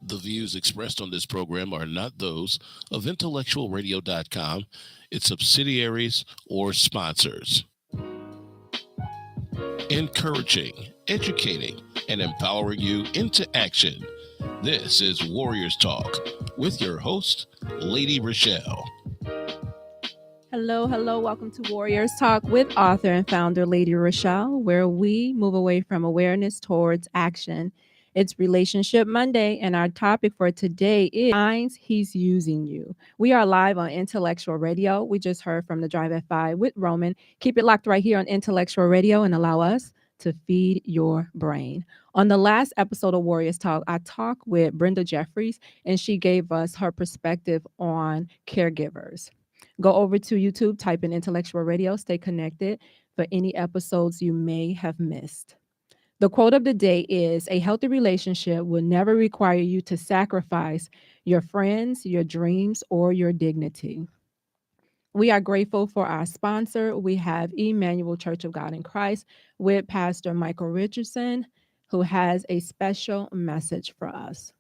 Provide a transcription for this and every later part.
The views expressed on this program are not those of IntellectualRadio.com, its subsidiaries, or sponsors. Encouraging, educating, and empowering you into action. This is Warriors Talk with your host, Lady ReShell. Hello, hello. Welcome to Warriors Talk with author and founder Lady ReShell, where we move away from awareness towards action. It's Relationship Monday, and our topic for today is signs he's using you. We are live on Intellectual Radio. We just heard from the Drive at 5 with Roman. Keep it locked right here on Intellectual Radio and allow us to feed your brain. On the last episode of Warriors Talk, I talked with Brenda Jeffries, and she gave us her perspective on caregivers. Go over to YouTube, type in Intellectual Radio, stay connected for any episodes you may have missed. The quote of the day is, a healthy relationship will never require you to sacrifice your friends, your dreams, or your dignity. We are grateful for our sponsor. We have EmanuelC.O.G.I.C with Pastor Michael Richardson, who has a special message for us.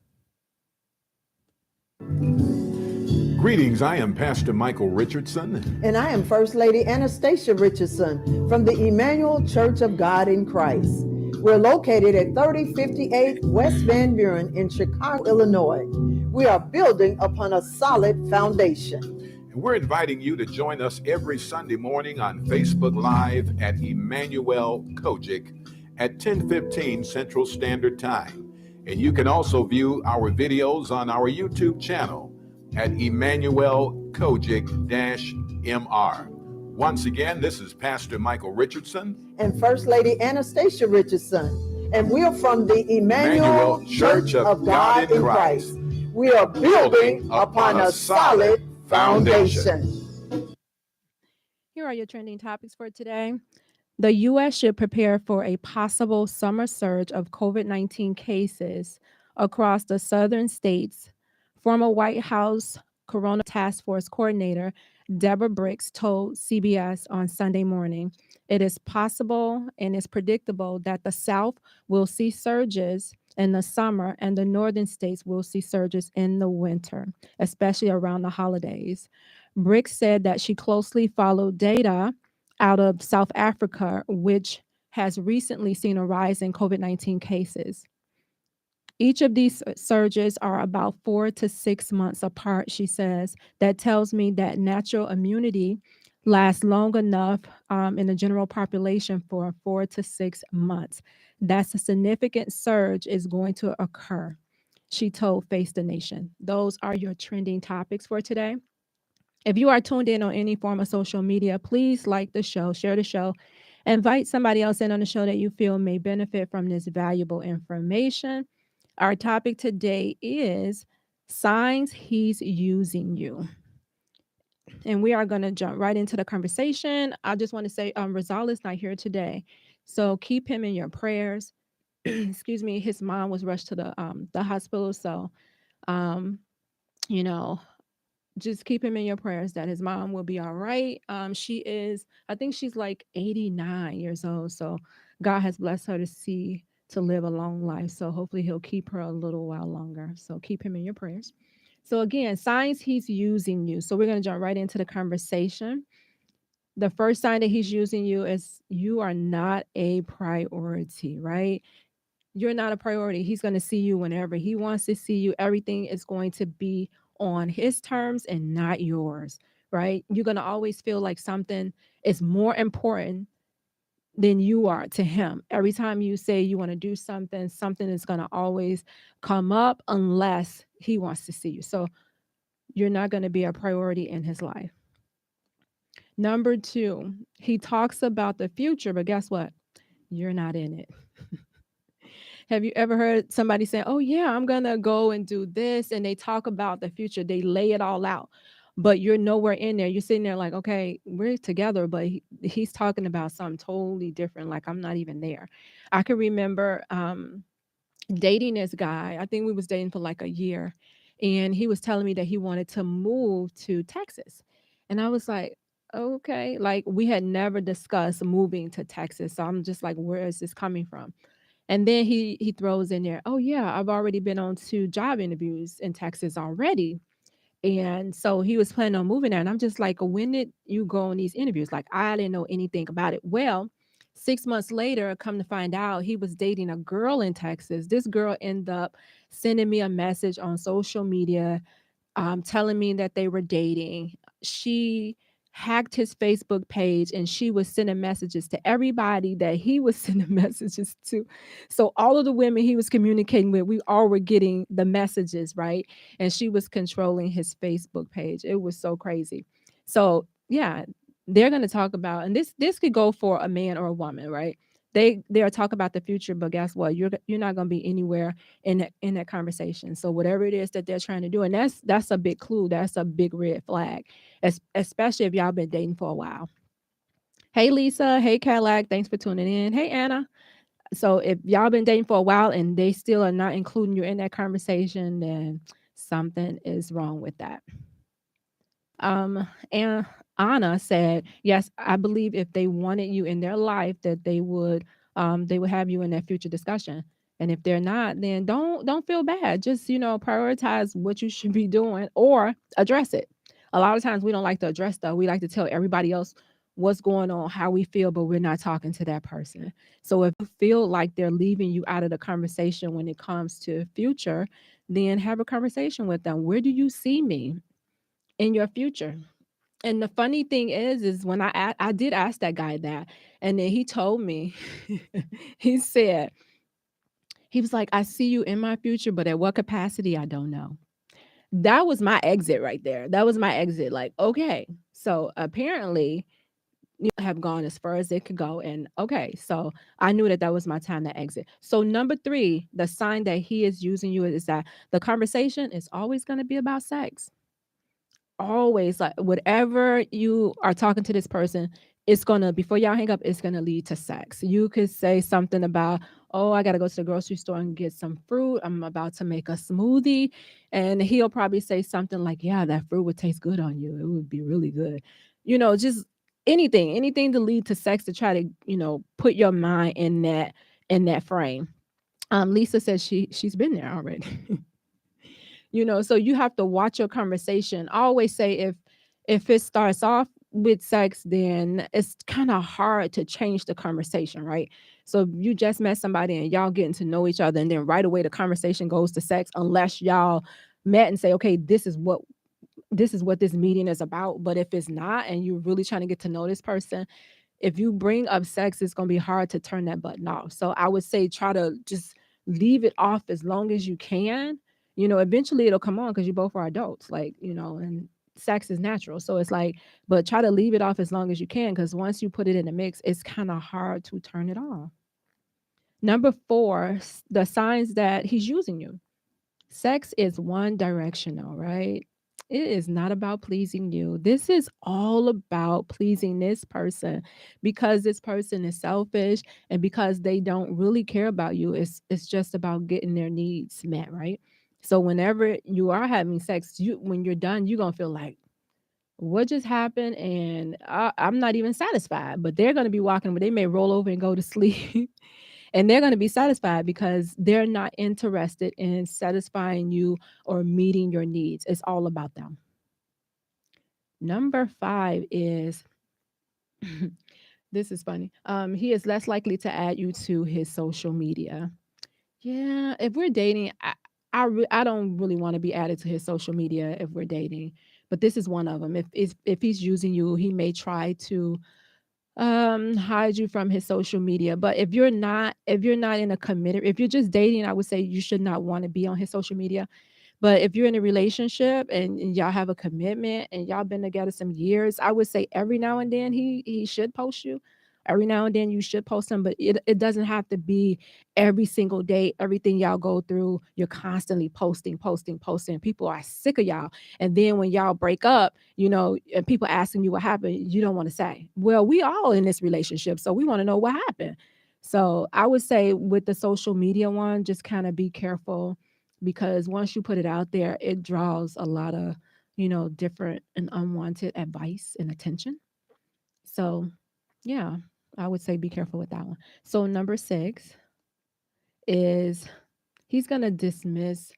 Greetings, I am Pastor Michael Richardson. And I am First Lady Anastasia Richardson from the Emmanuel Church of God in Christ. We're located at 3058 West Van Buren in Chicago, Illinois. We are building upon a solid foundation. And we're inviting you to join us every Sunday morning on Facebook Live at EmanuelC.O.G.I.C at 10:15 Central Standard Time. And you can also view our videos on our YouTube channel at EmanuelC.O.G.I.C-MR. Once again, this is Pastor Michael Richardson and First Lady Anastasia Richardson, and we are from the Emmanuel Church of God in Christ. We are building upon a solid foundation. Here are your trending topics for today. The U.S. should prepare for a possible summer surge of COVID-19 cases across the southern states. Former White House Corona Task Force Coordinator Deborah Birx told CBS on Sunday morning, it is possible and is predictable that the South will see surges in the summer and the northern states will see surges in the winter, especially around the holidays. Birx said that she closely followed data out of South Africa, which has recently seen a rise in COVID-19 cases. Each of these surges are about 4 to 6 months apart, she says. That tells me that natural immunity lasts long enough in the general population for 4 to 6 months. That's a significant surge is going to occur, she told Face the Nation. Those are your trending topics for today. If you are tuned in on any form of social media, please like the show, share the show, invite somebody else in on the show that you feel may benefit from this valuable information. Our topic today is signs he's using you. And we are going to jump right into the conversation. I just want to say Rizal is not here today, so keep him in your prayers. Excuse me, his mom was rushed to the hospital, so just keep him in your prayers that his mom will be all right. I think she's like 89 years old, so God has blessed her to live a long life. So hopefully he'll keep her a little while longer. So keep him in your prayers. So again, signs he's using you. So we're going to jump right into the conversation. The first sign that he's using you is you are not a priority, right? You're not a priority. He's going to see you whenever he wants to see you. Everything is going to be on his terms and not yours, right? You're going to always feel like something is more important than you are to him. Every time you say you want to do something, something is going to always come up unless he wants to see you. So you're not going to be a priority in his life. Number 2, he talks about the future, but guess what? You're not in it. Have you ever heard somebody say, oh yeah, I'm going to go and do this, and they talk about the future, they lay it all out, but you're nowhere in there. You're sitting there like, okay, we're together, but he's talking about something totally different. Like, I'm not even there. I can remember dating this guy. I think we was dating for like a year, and he was telling me that he wanted to move to Texas. And I was like, okay, like we had never discussed moving to Texas. So I'm just like, where is this coming from? And then he throws in there, oh yeah, I've already been on 2 job interviews in Texas already. And so he was planning on moving there. And I'm just like, when did you go on these interviews? Like, I didn't know anything about it. Well, 6 months later, come to find out he was dating a girl in Texas. This girl ended up sending me a message on social media, telling me that they were dating. She hacked his Facebook page and she was sending messages to everybody that he was sending messages to. So all of the women he was communicating with, we all were getting the messages, right? And she was controlling his Facebook page. It was so crazy. So yeah, they're going to talk about, and this could go for a man or a woman, right? They'll talk about the future, but guess what? You're not going to be anywhere in that conversation. So whatever it is that they're trying to do, and that's a big clue. That's a big red flag, especially if y'all been dating for a while. Hey Lisa, hey Cadillac, thanks for tuning in. Hey Anna. So if y'all been dating for a while and they still are not including you in that conversation, then something is wrong with that. And Anna said, yes, I believe if they wanted you in their life, that they would have you in that future discussion. And if they're not, then don't feel bad. Just, prioritize what you should be doing or address it. A lot of times we don't like to address stuff. We like to tell everybody else what's going on, how we feel, but we're not talking to that person. So if you feel like they're leaving you out of the conversation when it comes to future, then have a conversation with them. Where do you see me in your future? And the funny thing is when I did ask that guy that, and then he told me, he said, he was like, I see you in my future, but at what capacity, I don't know. That was my exit right there. That was my exit. Like, okay, so apparently you have gone as far as it could go. And okay, so I knew that was my time to exit. So number 3, the sign that he is using you is that the conversation is always going to be about sex. Always, like, whatever you are talking to this person, it's gonna, before y'all hang up, it's gonna lead to sex. You could say something about, oh, I gotta go to the grocery store and get some fruit, I'm about to make a smoothie. And he'll probably say something like, yeah, that fruit would taste good on you, it would be really good. Just anything to lead to sex, to try to, put your mind in that frame. Lisa says she's been there already. So you have to watch your conversation. I always say, if it starts off with sex, then it's kind of hard to change the conversation, right? So if you just met somebody and y'all getting to know each other, and then right away the conversation goes to sex, unless y'all met and say, okay, this is what this meeting is about. But if it's not, and you're really trying to get to know this person, if you bring up sex, it's going to be hard to turn that button off. So I would say, try to just leave it off as long as you can. Eventually it'll come on, because you both are adults, like, and sex is natural. So it's like, but try to leave it off as long as you can, because once you put it in the mix, it's kind of hard to turn it off. Number 4, the signs that he's using you. Sex is one directional, right? It is not about pleasing you. This is all about pleasing this person, because this person is selfish, and because they don't really care about you. It's just about getting their needs met, right? So whenever you are having sex, when you're done, you're gonna feel like, what just happened? And I'm not even satisfied. But they're gonna be walking, but they may roll over and go to sleep. And they're going to be satisfied, because they're not interested in satisfying you or meeting your needs. It's all about them. Number 5 is, this is funny. He is less likely to add you to his social media. Yeah, if we're dating, I don't really want to be added to his social media if we're dating. But this is one of them. If he's using you, he may try to hide you from his social media. But if you're not in a committed, if you're just dating, I would say you should not want to be on his social media. But if you're in a relationship, and y'all have a commitment, and y'all been together some years, I would say every now and then he should post you. Every now and then you should post him, but it doesn't have to be every single day. Everything y'all go through, you're constantly posting, posting, posting. People are sick of y'all. And then when y'all break up, and people asking you what happened, you don't want to say. Well, we all in this relationship, so we want to know what happened. So I would say, with the social media one, just kind of be careful, because once you put it out there, it draws a lot of, different and unwanted advice and attention. So, yeah, I would say be careful with that one. So, number 6, is he's going to dismiss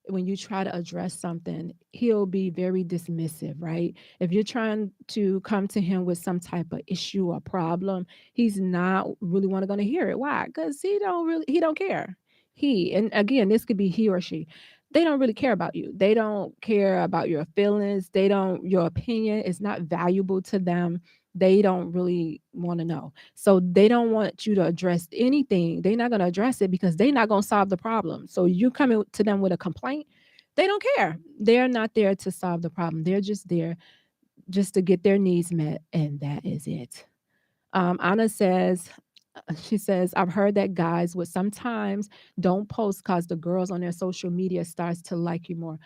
when you try to address something. He'll be very dismissive, right? If you're trying to come to him with some type of issue or problem, he's not really want to going to hear it. Why? Because he don't care. And again, this could be he or she. They don't really care about you. They don't care about your feelings. Your opinion is not valuable to them. They don't really want to know. So they don't want you to address anything. They're not going to address it because they're not going to solve the problem. So you coming to them with a complaint, they don't care. They're not there to solve the problem. They're just there just to get their needs met, and that is it. Anna says, she says, I've heard that guys would sometimes don't post because the girls on their social media starts to like you more.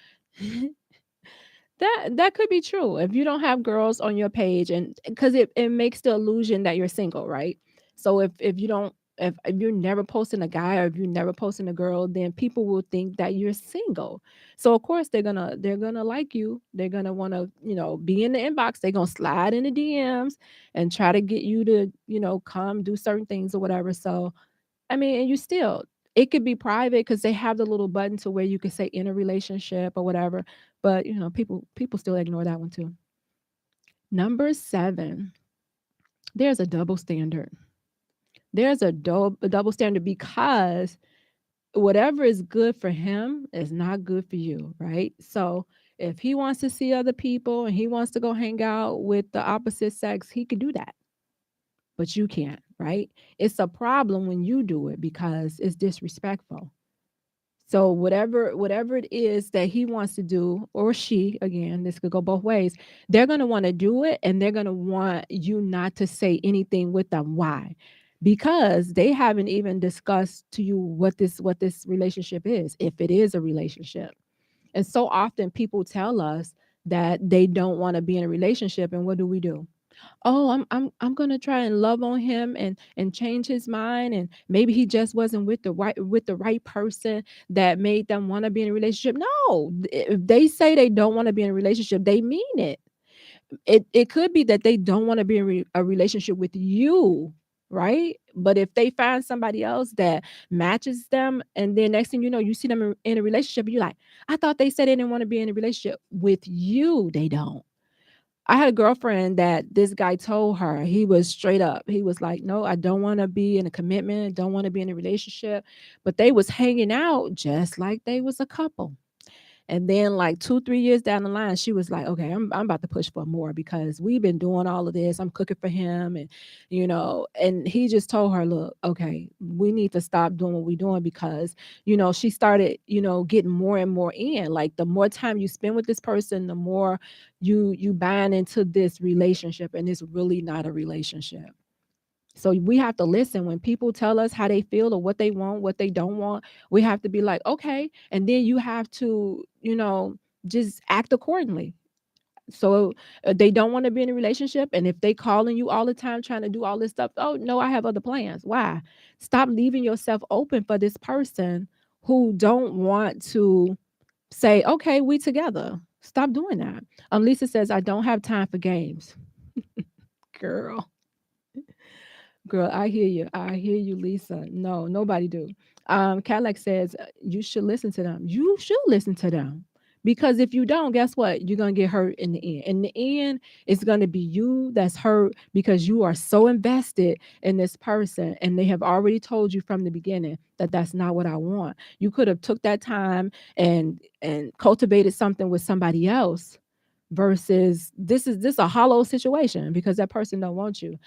That could be true if you don't have girls on your page, and because it makes the illusion that you're single, right? So if you don't if you're never posting a guy or if you're never posting a girl, then people will think that you're single. So of course they're gonna like you. They're gonna want to be in the inbox. They're gonna slide in the DMs and try to get you to come do certain things or whatever. So I mean, and you still, it could be private because they have the little button to where you could say in a relationship or whatever. But people still ignore that one too. Number 7, there's a double standard. There's a double standard because whatever is good for him is not good for you, right? So if he wants to see other people and he wants to go hang out with the opposite sex, he could do that, but you can't, right? It's a problem when you do it because it's disrespectful. So whatever it is that he wants to do, or she, again, this could go both ways, they're going to want to do it, and they're going to want you not to say anything with them. Why? Because they haven't even discussed to you what this relationship is, if it is a relationship. And so often people tell us that they don't want to be in a relationship, and what do? Oh, I'm gonna try and love on him and change his mind, and maybe he just wasn't with the right person that made them want to be in a relationship. No, if they say they don't want to be in a relationship, they mean it. It could be that they don't want to be in a relationship with you, right? But if they find somebody else that matches them, and then next thing you know, you see them in a relationship, you're like, I thought they said they didn't want to be in a relationship with you. They don't. I had a girlfriend that this guy told her, he was straight up. He was like, "No, I don't want to be in a commitment, don't want to be in a relationship." But they was hanging out just like they was a couple. And then like 2, 3 years down the line, she was like, okay, I'm about to push for more because we've been doing all of this. I'm cooking for him. And he just told her, look, okay, we need to stop doing what we're doing because, she started, getting more and more in. Like the more time you spend with this person, the more you bind into this relationship, and it's really not a relationship. So we have to listen when people tell us how they feel or what they want, what they don't want. We have to be like, okay. And then you have to, just act accordingly. So they don't want to be in a relationship. And if they calling you all the time, trying to do all this stuff, oh no, I have other plans. Why? Stop leaving yourself open for this person who don't want to say, okay, we together. Stop doing that. Lisa says, I don't have time for games. Girl. Girl, I hear you. I hear you, Lisa. No, nobody do. Cadillac says you should listen to them. You should listen to them. Because if you don't, guess what? You're gonna get hurt in the end. In the end, it's gonna be you that's hurt because you are so invested in this person, and they have already told you from the beginning that that's not what I want. You could have took that time and cultivated something with somebody else versus this a hollow situation because that person don't want you.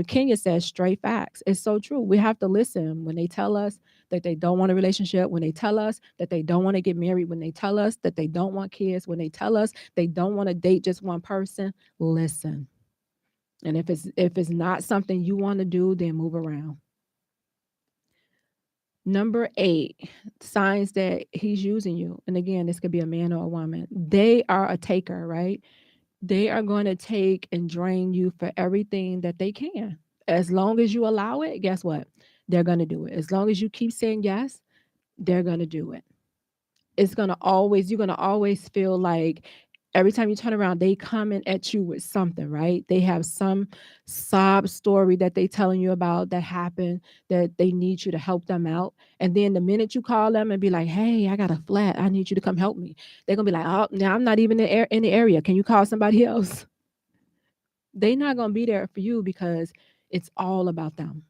Kenya says straight facts. It's so true. We have to listen when they tell us that they don't want a relationship, when they tell us that they don't want to get married, when they tell us that they don't want kids, when they tell us they don't want to date just one person. Listen. And if it's not something you want to do, then move around. Number 8, signs that he's using you. And again, this could be a man or a woman. They are a taker, right? They are going to take and drain you for everything that they can. As long as you allow it, guess what? They're going to do it. As long as you keep saying yes, they're going to do it. You're going to always feel like Every time you turn around, they coming at you with something, right? They have some sob story that they telling you about that happened, that they need you to help them out. And then the minute you call them and be like, hey, I got a flat, I need you to come help me, they're gonna be like, oh, now I'm not even in the area. Can you call somebody else? They're not gonna be there for you because it's all about them.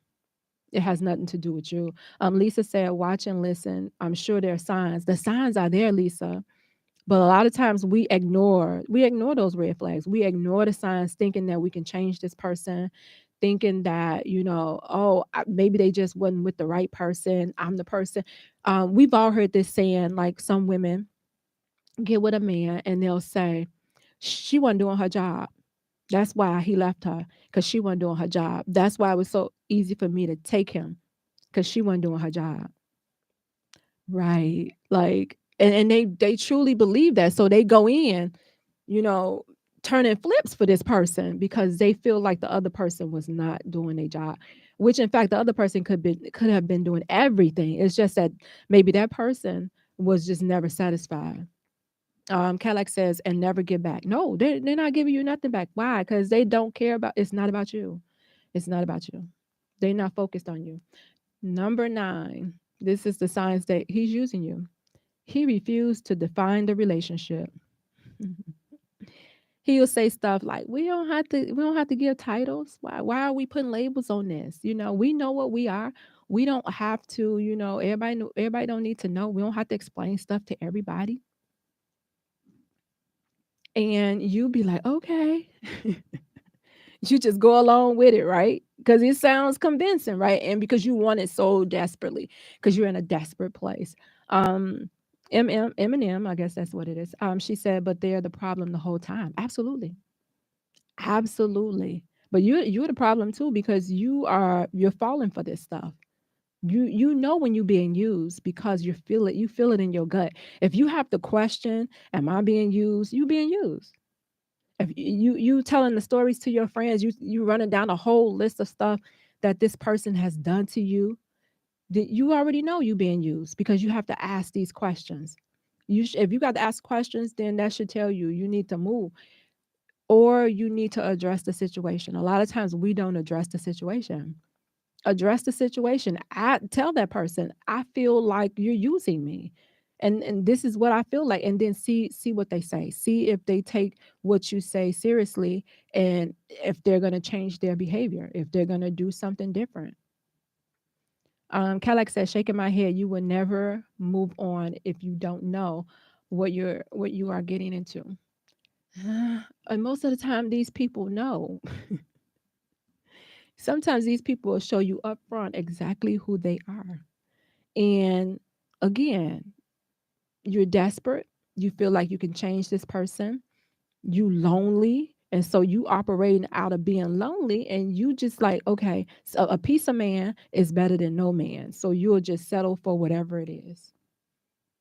It has nothing to do with you. Lisa said, watch and listen. I'm sure there are signs. The signs are there, Lisa. But a lot of times we ignore those red flags. We ignore the signs thinking that we can change this person, thinking that, oh, maybe they just wasn't with the right person. I'm the person. We've all heard this saying, like some women get with a man and they'll say, she wasn't doing her job. That's why he left her, because she wasn't doing her job. That's why it was so easy for me to take him, because she wasn't doing her job. Right. Like, and they truly believe that. So they go in, you know, turning flips for this person because they feel like the other person was not doing their job, which in fact the other person could have been doing everything. It's just that maybe that person was just never satisfied. Cadillac says, and never give back. No, they're not giving you nothing back. Why? Because they don't care about, it's not about you. It's not about you. They're not focused on you. Number 9, this is the signs that he's using you. He refused to define the relationship. He'll say stuff like, we don't have to give titles. Why are we putting labels on this? We know what we are. We don't have to, everybody don't need to know. We don't have to explain stuff to everybody. And you be like, okay. You just go along with it, right? Because it sounds convincing, right? And because you want it so desperately, because you're in a desperate place. Um, Eminem, I guess that's what it is. She said, but they're the problem the whole time. Absolutely, absolutely. But you're the problem too because you're falling for this stuff. You know when you're being used because you feel it. You feel it in your gut. If you have to question, am I being used? You being used. If you telling the stories to your friends, you running down a whole list of stuff that this person has done to you, that you already know you being used because you have to ask these questions. If you got to ask questions, then that should tell you you need to move or you need to address the situation. A lot of times we don't address the situation. Address the situation. I tell that person, I feel like you're using me. And this is what I feel like. And then see what they say. See if they take what you say seriously and if they're gonna change their behavior, if they're gonna do something different. Cadillac says, shaking my head, you will never move on if you don't know what you are getting into. And most of the time these people know. Sometimes these people will show you up front exactly who they are. And again, you're desperate. You feel like you can change this person. You lonely. And so you operating out of being lonely and you just like, okay, so a piece of man is better than no man. So you'll just settle for whatever it is.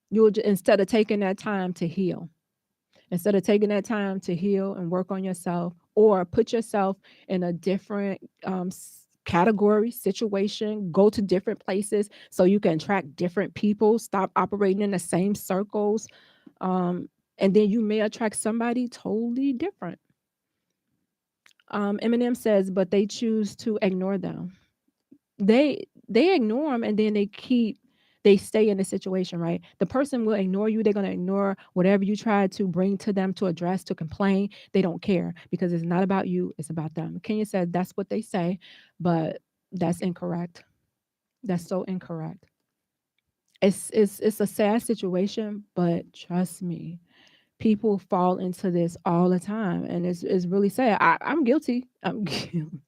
Instead of taking that time to heal. Instead of taking that time to heal and work on yourself or put yourself in a different category, situation, go to different places so you can attract different people, stop operating in the same circles. Um, and then you may attract somebody totally different. Eminem says, but they choose to ignore them. They ignore them and then they stay in the situation, right? The person will ignore you. They're going to ignore whatever you try to bring to them to address, to complain. They don't care because it's not about you. It's about them. Kenya said that's what they say, but that's incorrect. That's so incorrect. It's a sad situation, but trust me, people fall into this all the time, and it's really sad. I'm guilty. I'm guilty.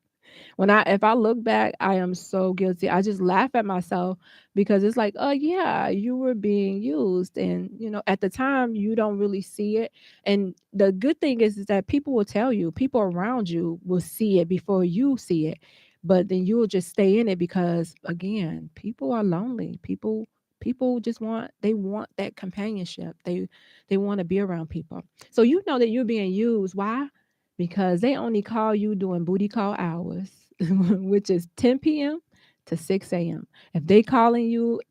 If I look back, I am so guilty. I just laugh at myself because it's like, oh yeah, you were being used. And at the time you don't really see it. And the good thing is that people will tell you, people around you will see it before you see it. But then you'll just stay in it because again, people are lonely. People just want that companionship. They want to be around people. So you know that you're being used. Why? Because they only call you during booty call hours, which is 10 p.m. to 6 a.m. If they calling you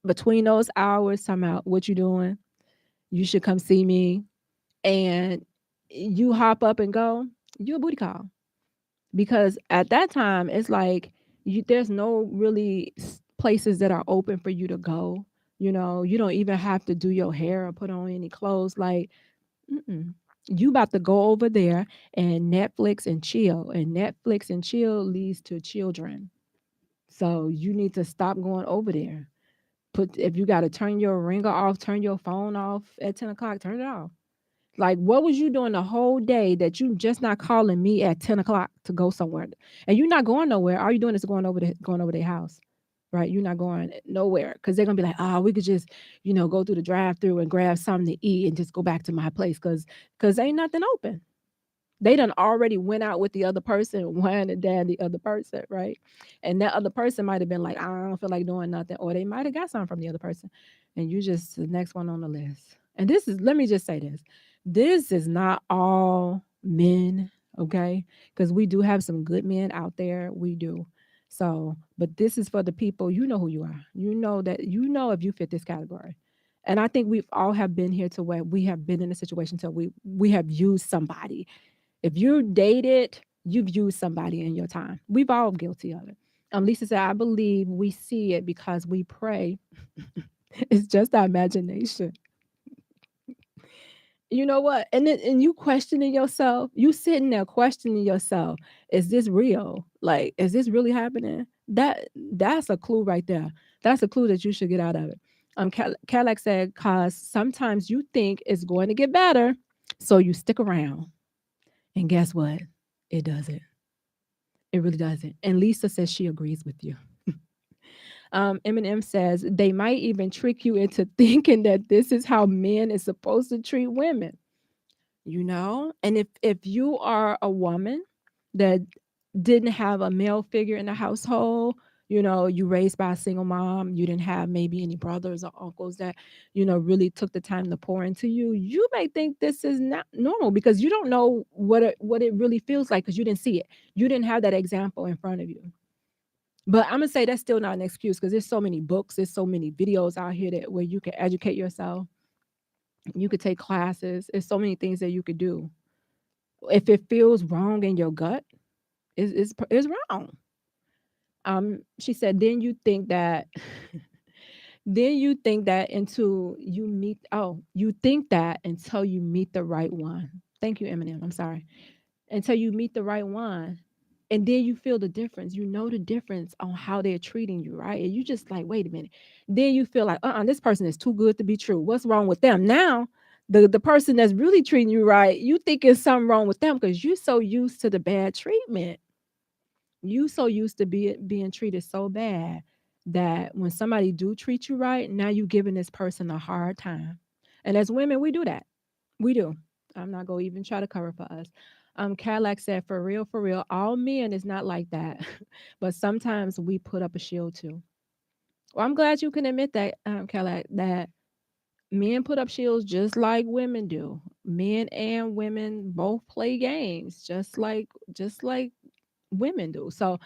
between those hours, talking about what you doing, you should come see me. and you hop up and go, you a booty call. Because at that time, it's like there's no really places that are open for you to go. You don't even have to do your hair or put on any clothes. Like, mm-mm. You about to go over there and Netflix and chill. And Netflix and chill leads to children. So you need to stop going over there. If you got to turn your ringer off, turn your phone off at 10 o'clock, turn it off. Like, what was you doing the whole day that you just not calling me at 10 o'clock to go somewhere? And you're not going nowhere. All you're doing is going over their house, right? You're not going nowhere because they're going to be like, oh, we could just, go through the drive through and grab something to eat and just go back to my place because ain't nothing open. They done already went out with the other person, wine and dan the other person, right? And that other person might have been like, I don't feel like doing nothing. Or they might have got something from the other person. And you just the next one on the list. And let me just say this. This is not all men, okay? Because we do have some good men out there. We do. So, but this is for the people, you know who you are. If you fit this category. And I think we've all have been here to where we have been in a situation till we have used somebody. If you dated, you've used somebody in your time. We've all guilty of it. Lisa said, I believe we see it because we pray. It's just our imagination. You know what? And you questioning yourself, you sitting there questioning yourself, is this real? Like, is this really happening? That's a clue right there. That's a clue that you should get out of it. Cadillac said, cause sometimes you think it's going to get better, so you stick around. And guess what? It doesn't. It really doesn't. And Lisa says she agrees with you. Eminem says they might even trick you into thinking that this is how men is supposed to treat women. And if you are a woman that didn't have a male figure in the household, you raised by a single mom, you didn't have maybe any brothers or uncles that, really took the time to pour into you, you may think this is not normal because you don't know what it really feels like because you didn't see it. You didn't have that example in front of you. But I'm gonna say that's still not an excuse because there's so many books, there's so many videos out here where you can educate yourself. You could take classes. There's so many things that you could do. If it feels wrong in your gut, it's wrong. She said, then you think that until you meet you think that until you meet the right one. Thank you, Eminem. I'm sorry. Until you meet the right one. And then you feel the difference. You know the difference on how they're treating you, right? And you just like, wait a minute. Then you feel like, this person is too good to be true. What's wrong with them? Now, the person that's really treating you right, you think there's something wrong with them because you're so used to the bad treatment. You so used to being treated so bad that when somebody do treat you right, now you giving this person a hard time. And as women, we do that. We do. I'm not gonna even try to cover for us. Cadillac said, for real, all men is not like that. But sometimes we put up a shield too. Well, I'm glad you can admit that, Cadillac, that men put up shields just like women do. Men and women both play games, just like women do. So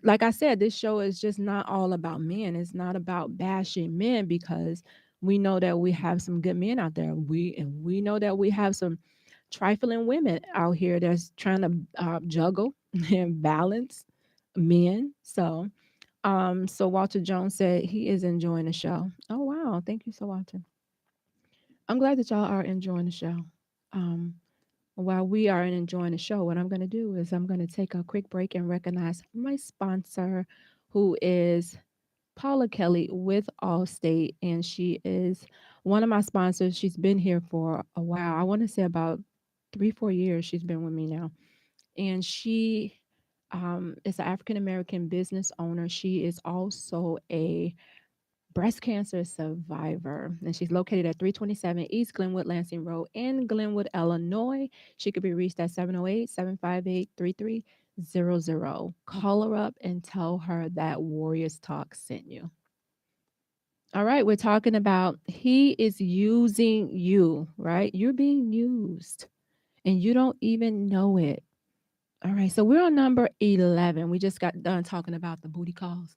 like I said, this show is just not all about men. It's not about bashing men because we know that we have some good men out there. We know that we have some trifling women out here that's trying to juggle and balance men. So Walter Jones said he is enjoying the show. Oh wow, thank you so Walter. I'm glad that y'all are enjoying the show. Um, while we are enjoying the show, what I'm going to do is I'm going to take a quick break and recognize my sponsor, who is Paula Kelly with Allstate. And she is one of my sponsors. She's been here for a while. I want to say about 3-4 years she's been with me now. And she is an African American business owner. She is also a breast cancer survivor, and she's located at 327 East Glenwood Lansing Road in Glenwood, Illinois. She could be reached at 708-758-3300. Call her up and tell her that Warriors Talk sent you. All right, we're talking about he is using you, right? You're being used and you don't even know it. All right, so we're on number 11. We just got done talking about the booty calls.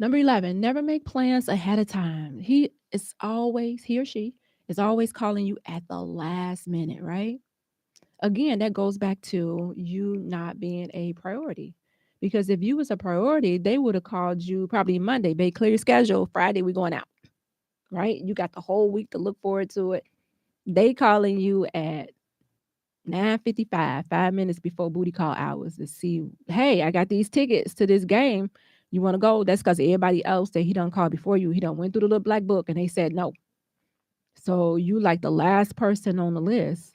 Number 11, never make plans ahead of time. He or she It's always calling you at the last minute, right? Again, that goes back to you not being a priority. Because if you was a priority, they would have called you probably Monday, babe, clear your schedule. Friday, we going out, right? You got the whole week to look forward to it. They calling you at 9:55, 5 minutes before booty call hours to see, hey, I got these tickets to this game. You want to go? That's because everybody else that he done called before you, he done went through the little black book and they said no. So you like the last person on the list.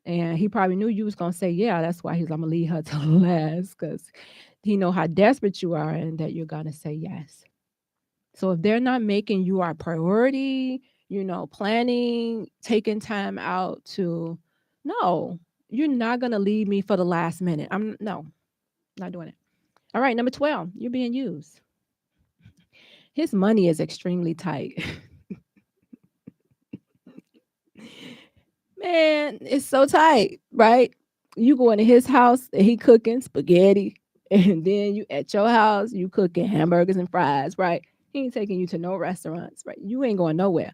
And he probably knew you was gonna say, yeah, that's why I'm gonna leave her to last, because he know how desperate you are and that you're gonna say yes. So if they're not making you our priority, planning, taking time out to, no, you're not gonna leave me for the last minute. I'm no, not doing it. All right, number 12, you're being used. His money is extremely tight. Man, it's so tight, right? You go into his house and he cooking spaghetti, and then you at your house, you cooking hamburgers and fries, right? He ain't taking you to no restaurants, right? You ain't going nowhere.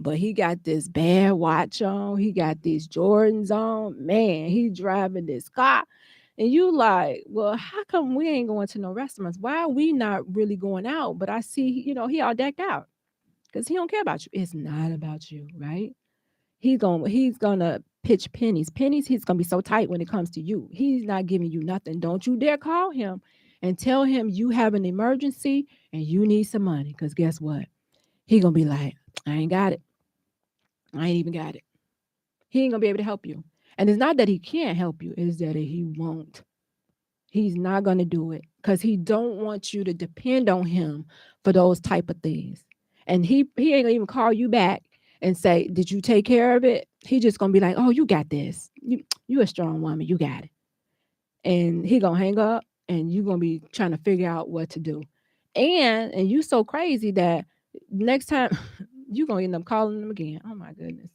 But he got this bad watch on, he got these Jordans on, man, he driving this car. And you like, well, how come we ain't going to no restaurants? Why are we not really going out? But I see, he all decked out because he don't care about you. It's not about you, right? He's gonna pitch pennies. Pennies, he's gonna be so tight when it comes to you. He's not giving you nothing. Don't you dare call him and tell him you have an emergency and you need some money. Because guess what? He gonna be like, I ain't got it. I ain't even got it. He ain't gonna be able to help you. And it's not that he can't help you, it's that he won't. He's not gonna do it because he don't want you to depend on him for those type of things. And he ain't gonna even call you back and say, "Did you take care of it?" He just gonna be like, "Oh, you got this. You a strong woman. You got it." And he gonna hang up, and you gonna be trying to figure out what to do. And you so crazy that next time you gonna end up calling him again. Oh my goodness.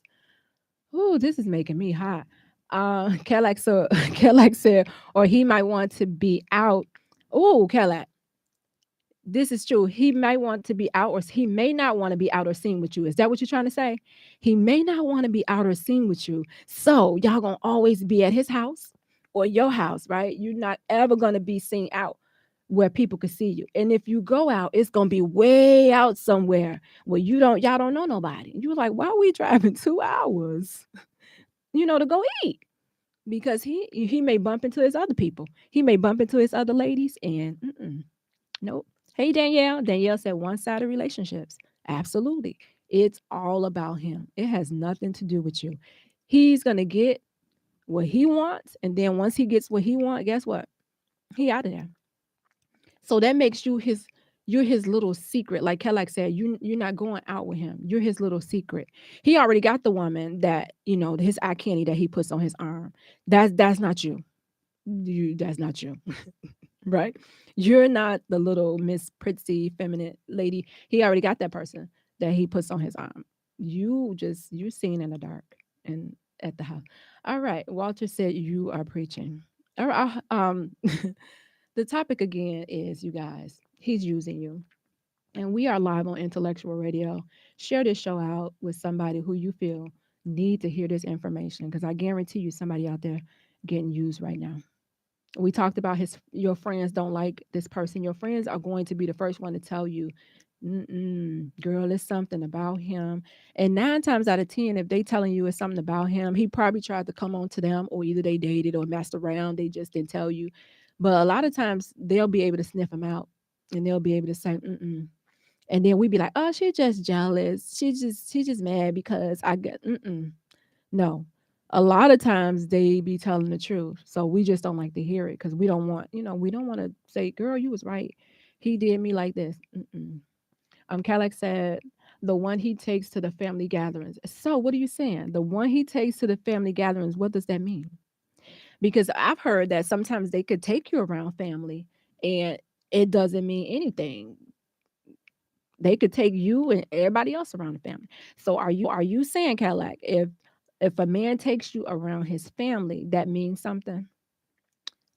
Ooh, this is making me hot. Cadillac, so Cadillac said, or he might want to be out. Oh, Cadillac, this is true. He might want to be out, or he may not want to be out or seen with you. Is that what you're trying to say? He may not want to be out or seen with you. So y'all gonna always be at his house or your house, right? You're not ever gonna be seen out where people could see you. And if you go out, it's gonna be way out somewhere where y'all don't know nobody. You're like, why are we driving 2 hours? To go eat, because he may bump into his other people. He may bump into his other ladies, and nope. Hey, Danielle. Danielle said one-sided relationships. Absolutely. It's all about him. It has nothing to do with you. He's gonna get what he wants, and then once he gets what he wants, guess what? He out of there. So that makes you're his little secret. Like Kellogg said, you're not going out with him. You're his little secret. He already got the woman that, his eye candy that he puts on his arm. That's not you. That's not you. Right? You're not the little Miss Pretty feminine lady. He already got that person that he puts on his arm. You're seeing in the dark and at the house. All right. Walter said you are preaching. All right. The topic again is, you guys, he's using you. And we are live on Intellectual Radio. Share this show out with somebody who you feel need to hear this information, because I guarantee you somebody out there getting used right now. We talked about your friends don't like this person. Your friends are going to be the first one to tell you, girl, it's something about him. And 9 times out of 10, if they telling you it's something about him, he probably tried to come on to them, or either they dated or messed around. They just didn't tell you. But a lot of times they'll be able to sniff him out, and they'll be able to say, and then we'd be like, oh, she's just jealous. She's just mad because I get, no. A lot of times they be telling the truth. So we just don't like to hear it because we don't want, we don't want to say, girl, you was right. He did me like this. Cadillac said, the one he takes to the family gatherings. So what are you saying? The one he takes to the family gatherings, what does that mean? Because I've heard that sometimes they could take you around family and it doesn't mean anything. They could take you and everybody else around the family. So are you saying, Cadillac, if a man takes you around his family, that means something?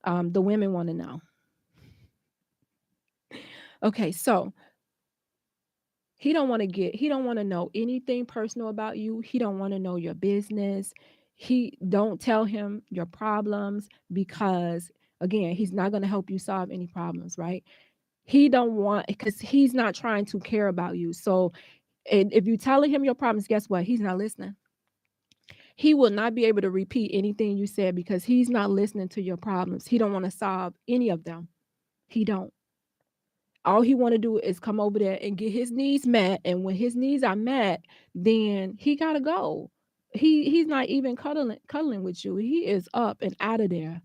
The women want to know. Okay, so He don't want to know anything personal about you. He don't want to know your business. He don't tell him your problems because again, he's not going to help you solve any problems, right? He don't want because he's not trying to care about you. So and if you telling him your problems, guess what? He's not listening. He will not be able to repeat anything you said because he's not listening to your problems. He don't want to solve any of them. He don't. All he want to do is come over there and get his needs met, and when his needs are met, then he gotta go. He's not even cuddling with you. He is up and out of there.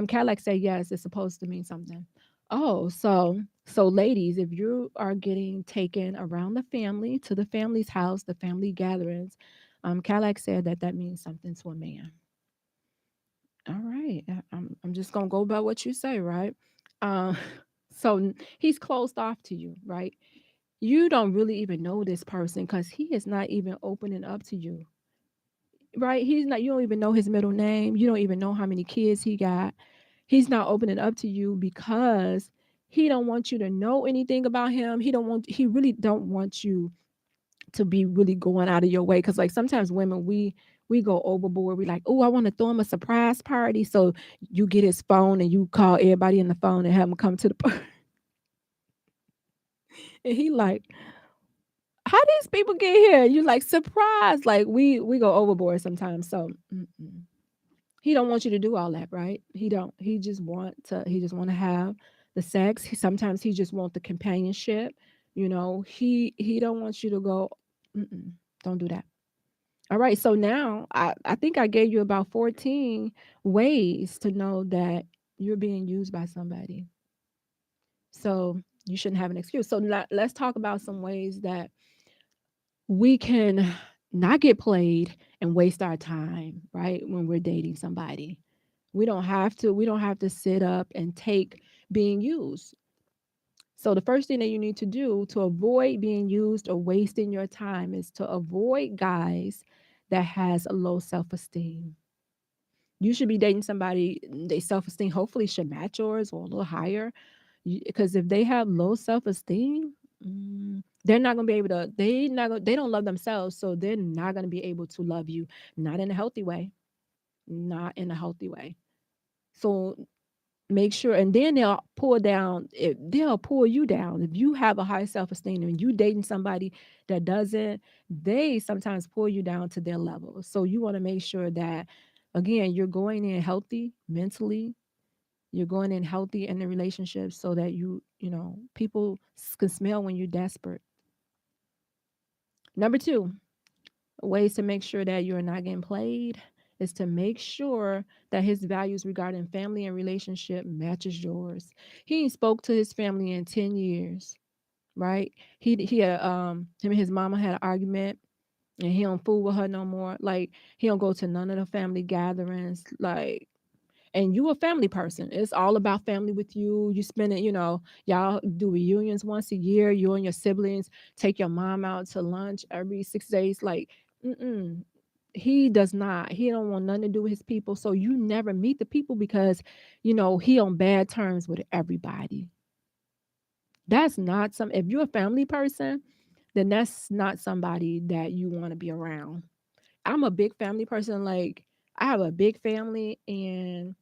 Cadillac say yes, it's supposed to mean something. Oh, so ladies, if you are getting taken around the family to the family's house, the family gatherings, Cadillac said that that means something to a man. All right, I'm just gonna go by what you say, right? Uh, he's closed off to you, right? You don't really even know this person because he is not even opening up to you, right? He's not. You don't even know his middle name. You don't even know how many kids he got. He's not opening up to you because he don't want you to know anything about him. He really don't want you to be really going out of your way because like sometimes women we go overboard. We like, oh, I want to throw him a surprise party. So you get his phone and you call everybody in the phone and have him come to the party. And he like, how these people get here? You like surprise. Like we go overboard sometimes. So he don't want you to do all that, right? He don't. He just want to have the sex. Sometimes he just want the companionship. He don't want you to go. Mm-mm, don't do that. All right. So now I think I gave you about 14 ways to know that you're being used by somebody. So you shouldn't have an excuse. So let's talk about some ways that we can not get played and waste our time, right? When we're dating somebody. We don't have to sit up and take being used. So the first thing that you need to do to avoid being used or wasting your time is to avoid guys that has a low self-esteem. You should be dating somebody, their self-esteem hopefully should match yours or a little higher. Because if they have low self-esteem, they're not gonna be able to. They don't love themselves, so they're not gonna be able to love you. Not in a healthy way. Not in a healthy way. So make sure, and then they'll pull you down if you have a high self-esteem and you dating somebody that doesn't. They sometimes pull you down to their level. So you want to make sure that again you're going in healthy mentally. You're going in healthy in the relationship so that people can smell when you're desperate. Number two, ways to make sure that you're not getting played is to make sure that his values regarding family and relationship matches yours. He ain't spoke to his family in 10 years, right? He had him and his mama had an argument and he don't fool with her no more. Like he don't go to none of the family gatherings. Like and you a family person. It's all about family with you. You spend it, y'all do reunions once a year. You and your siblings take your mom out to lunch every 6 days. Like, mm-mm. He does not. He don't want nothing to do with his people. So you never meet the people because, he on bad terms with everybody. That's not some. If you're a family person, then that's not somebody that you want to be around. I'm a big family person. Like I have a big family and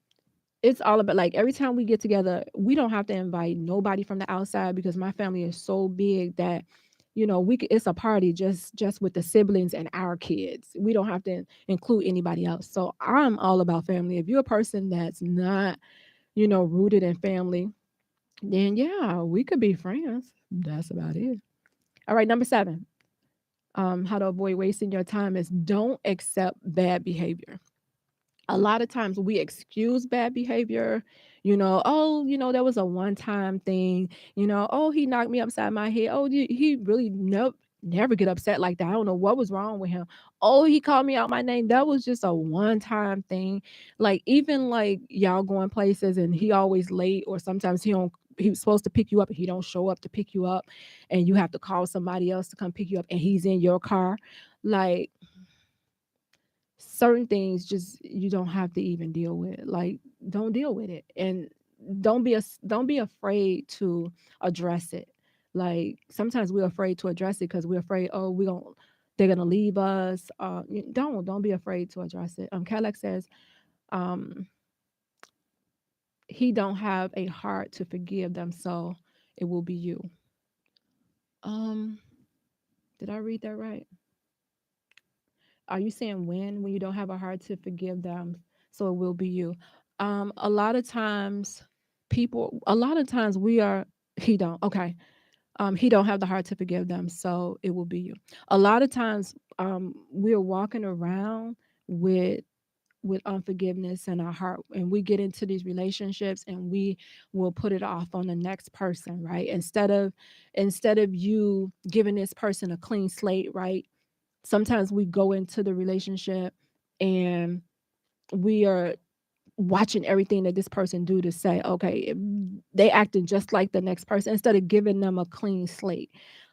it's all about like every time we get together, we don't have to invite nobody from the outside because my family is so big that it's a party just with the siblings and our kids. We don't have to include anybody else. So I'm all about family. If you're a person that's not, rooted in family, then yeah, we could be friends. That's about it. All right, number 7. How to avoid wasting your time is don't accept bad behavior. A lot of times we excuse bad behavior, oh, that was a one time thing, oh, he knocked me upside my head. Oh, he really never get upset like that. I don't know what was wrong with him. Oh, he called me out my name. That was just a one time thing. Like even like y'all going places and he always late or sometimes he was supposed to pick you up and he don't show up to pick you up and you have to call somebody else to come pick you up and he's in your car. Like certain things just you don't have to even deal with. Like don't deal with it and don't be afraid to address it. Like sometimes we're afraid to address it because we're afraid, oh, they're gonna leave us. Don't be afraid to address it. Cadillac says, um, he don't have a heart to forgive them, so it will be you. Um, did I read that right? Are you saying when you don't have a heart to forgive them, so it will be you? A lot of times, a lot of times we are. He don't. Okay. He don't have the heart to forgive them, so it will be you. A lot of times, we're walking around with unforgiveness in our heart, and we get into these relationships and we will put it off on the next person, right? Instead of you giving this person a clean slate, right? Sometimes we go into the relationship and we are watching everything that this person do to say, okay, they acting just like the next person, instead of giving them a clean slate.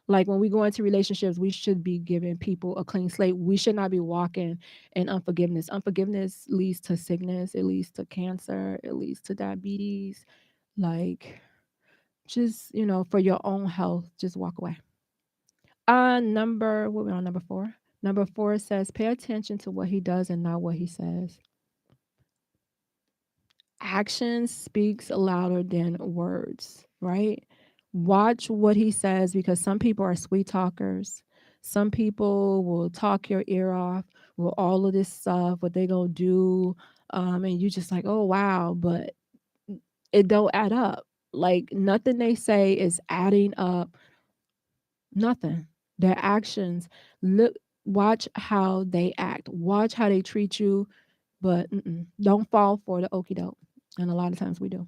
Like when we go into relationships, we should be giving people a clean slate. We should not be walking in unforgiveness. Unforgiveness leads to sickness, it leads to cancer, it leads to diabetes. Like, just, for your own health, just walk away. What we on, number 4? Number 4 says, pay attention to what he does and not what he says. Action speaks louder than words, right? Watch what he says, because some people are sweet talkers. Some people will talk your ear off with all of this stuff, what they gonna do, and you just like, oh wow, but it don't add up. Like nothing they say is adding up. Nothing. Their actions. Look, watch how they act. Watch how they treat you, but don't fall for the okie doke. And a lot of times we do.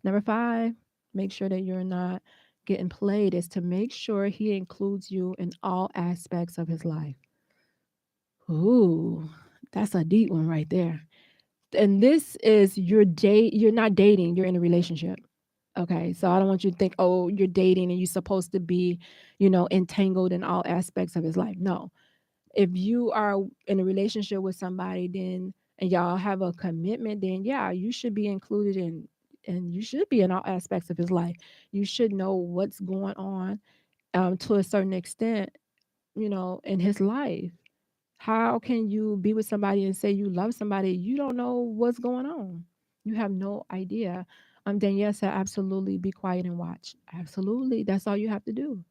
Number 5, make sure that you're not getting played, is to make sure he includes you in all aspects of his life. Ooh, that's a deep one right there. And this is you're not dating, you're in a relationship. Okay. So I don't want you to think, oh, you're dating and you're supposed to be, entangled in all aspects of his life. No. If you are in a relationship with somebody, then and y'all have a commitment, then yeah, you should be included in, and you should be in all aspects of his life. You should know what's going on, to a certain extent, in his life. How can you be with somebody and say you love somebody? You don't know what's going on. You have no idea. Danielle said, absolutely be quiet and watch. Absolutely. That's all you have to do.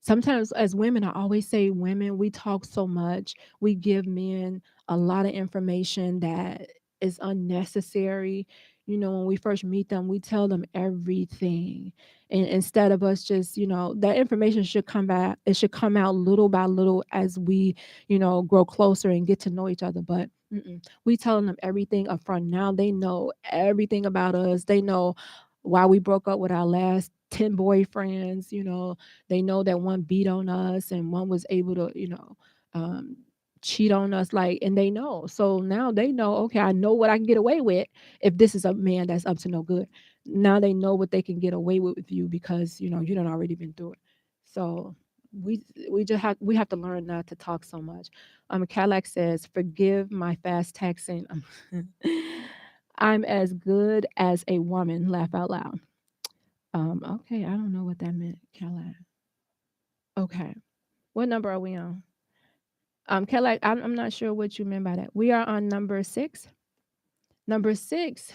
Sometimes as women, I always say women, we talk so much. We give men a lot of information that is unnecessary. When we first meet them, we tell them everything. And instead of us just, that information should come back, it should come out little by little as we, grow closer and get to know each other. But we telling them everything up front. Now they know everything about us. They know why we broke up with our last 10 boyfriends. They know that one beat on us and one was able to, um, cheat on us. Like, and they know. So now they know, okay, I know what I can get away with if this is a man that's up to no good. Now they know what they can get away with you because, you done already been through it. So we we have to learn not to talk so much. Cadillac says, forgive my fast texting. I'm as good as a woman. Laugh out loud. Okay, I don't know what that meant, Cadillac. Okay. What number are we on? Kelly, I'm not sure what you meant by that. We are on number 6. Number 6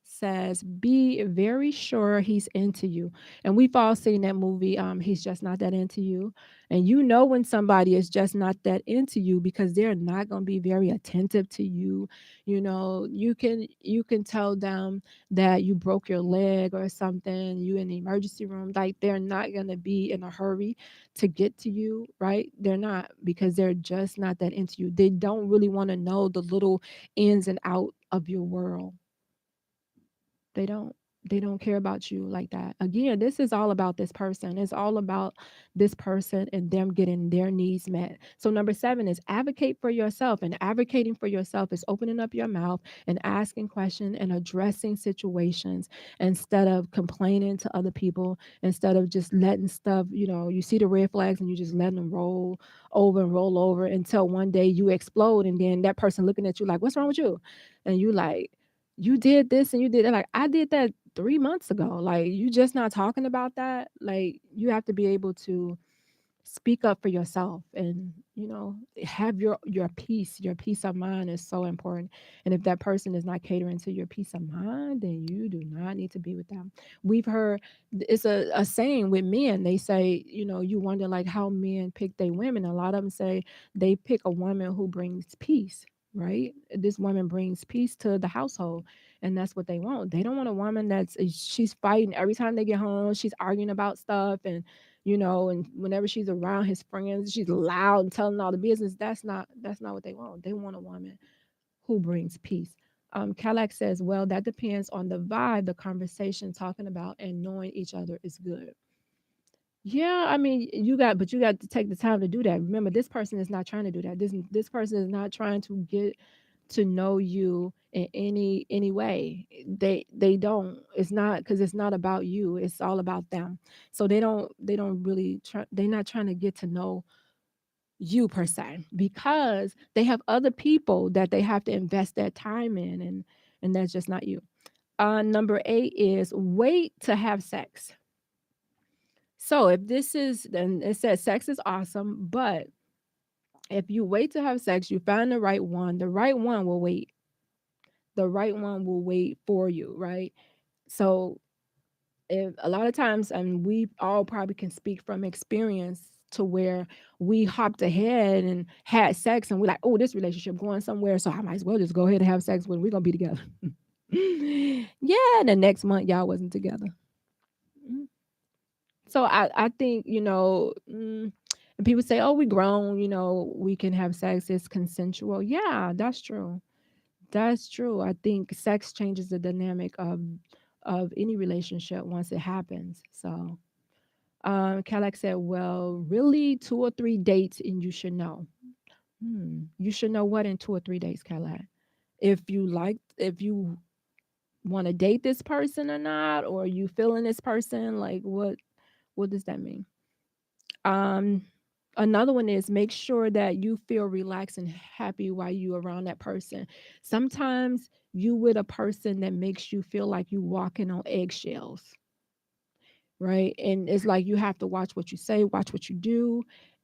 says, be very sure he's into you. And we've all seen that movie, He's Just Not That Into You. And you know when somebody is just not that into you because they're not going to be very attentive to you. You can tell them that you broke your leg or something, you in the emergency room. Like, they're not going to be in a hurry to get to you, right? They're not, because they're just not that into you. They don't really want to know the little ins and out of your world. They don't. They don't care about you like that. Again, this is all about this person. It's all about this person and them getting their needs met. So number 7 is advocate for yourself. And advocating for yourself is opening up your mouth and asking questions and addressing situations instead of complaining to other people, instead of just letting stuff, you see the red flags and you just letting them roll over and roll over until one day you explode, and then that person looking at you like, what's wrong with you? And you like, you did this and you did that. Like, I did that 3 months ago. Like, you just not talking about that. Like, you have to be able to speak up for yourself, and have your peace. Your peace of mind is so important, and if that person is not catering to your peace of mind, then you do not need to be with them. We've heard, it's a saying with men. They say, you wonder like how men pick their women. A lot of them say they pick a woman who brings peace, right? This woman brings peace to the household, and that's what they want. They don't want a woman she's fighting every time they get home. She's arguing about stuff, and whenever she's around his friends, she's loud and telling all the business. That's not what they want. They want a woman who brings peace. Cadillac says, well, that depends on the vibe, the conversation talking about, and knowing each other is good. Yeah, I mean, but you got to take the time to do that. Remember, this person is not trying to do that. This person is not trying to get to know you in any way. They don't. It's not, because it's not about you. It's all about them. So they don't really try. They're not trying to get to know you per se, because they have other people that they have to invest their time in, and that's just not you. Number 8 is wait to have sex. So if this is, then it says sex is awesome, but if you wait to have sex, you find the right one will wait. The right one will wait for you, right? So if a lot of times, and we all probably can speak from experience, to where we hopped ahead and had sex, and we're like, oh, this relationship going somewhere, so I might as well just go ahead and have sex when we're gonna be together. Yeah, the next month y'all wasn't together. Mm. So I think, and people say, oh, we grown, we can have sex, it's consensual. Yeah, that's true. That's true. I think sex changes the dynamic of any relationship once it happens. So, Cadillac said, "Well, really, 2 or 3 dates, and you should know. You should know what in 2 or 3 days, Cadillac. If you want to date this person or not, or you feeling this person, like what does that mean? Um, Another one is make sure that you feel relaxed and happy while you around that person. Sometimes you with a person that makes you feel like you walking on eggshells, right? And it's like you have to watch what you say, watch what you do,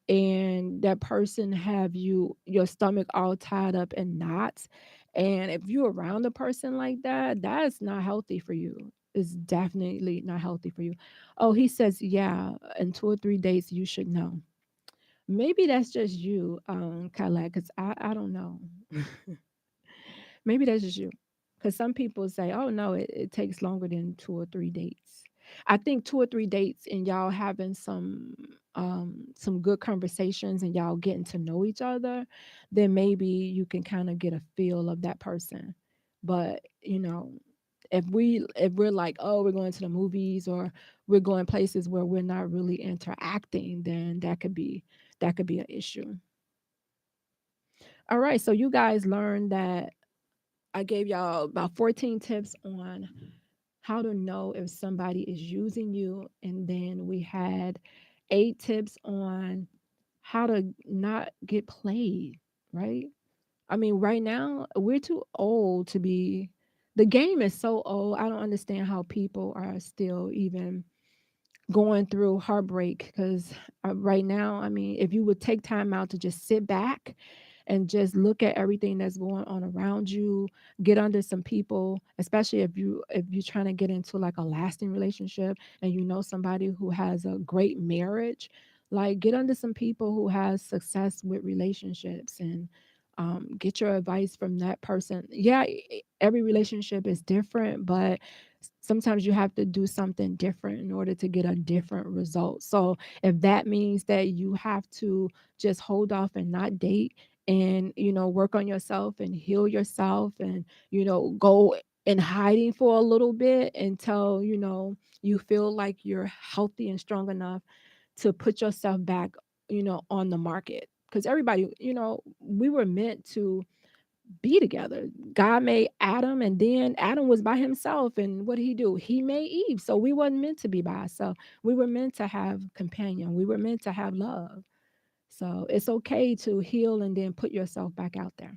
and that person have your stomach all tied up in knots. And if you're around a person like that, that's not healthy for you. It's definitely not healthy for you. Oh, he says, yeah, in 2 or 3 days you should know. Maybe that's just you, Kyla, because I don't know. Maybe that's just you. Because some people say, oh, no, it takes longer than 2 or 3 dates. I think 2 or 3 dates and y'all having some good conversations and y'all getting to know each other, then maybe you can kind of get a feel of that person. But, if we're like, oh, we're going to the movies, or we're going places where we're not really interacting, then that could be an issue. All right, so you guys learned that I gave y'all about 14 tips on how to know if somebody is using you, and then we had 8 tips on how to not get played, right? I mean, right now we're too old to be. The game is so old. I don't understand how people are still even going through heartbreak, because right now, I mean, if you would take time out to just sit back and just look at everything that's going on around you, get under some people, especially if you're trying to get into like a lasting relationship, and you know somebody who has a great marriage, like get under some people who has success with relationships, and get your advice from that person. Yeah, every relationship is different, but sometimes you have to do something different in order to get a different result. So if that means that you have to just hold off and not date, and work on yourself and heal yourself, and go in hiding for a little bit until you feel like you're healthy and strong enough to put yourself back on the market, because everybody, we were meant to be together. God made Adam, and then Adam was by himself, and what did he do? He made Eve. So we wasn't meant to be by ourselves. We were meant to have companion. We were meant to have love. So it's okay to heal and then put yourself back out there.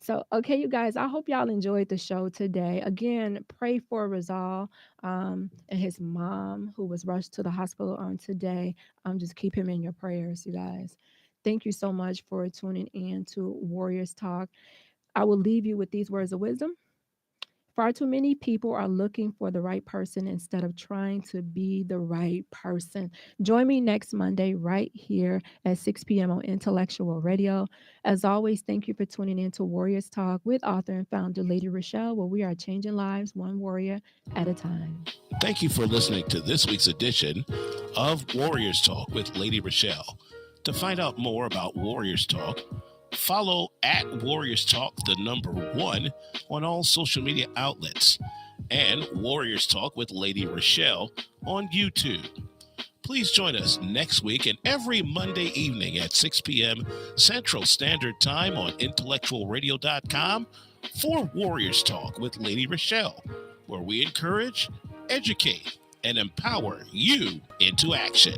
So, okay, you guys, I hope y'all enjoyed the show today. Again, pray for Rizal and his mom who was rushed to the hospital on today. Just keep him in your prayers, you guys. Thank you so much for tuning in to Warriors Talk. I will leave you with these words of wisdom. Far too many people are looking for the right person instead of trying to be the right person. Join me next Monday right here at 6 p.m. on Intellectual Radio. As always, thank you for tuning in to Warriors Talk with author and founder Lady ReShell, where we are changing lives one warrior at a time. Thank you for listening to this week's edition of Warriors Talk with Lady ReShell. To find out more about Warriors Talk, follow at Warriors Talk, the number 1, on all social media outlets, and Warriors Talk with Lady ReShell on YouTube. Please join us next week and every Monday evening at 6 p.m. Central Standard Time on IntellectualRadio.com for Warriors Talk with Lady ReShell, where we encourage, educate, and empower you into action.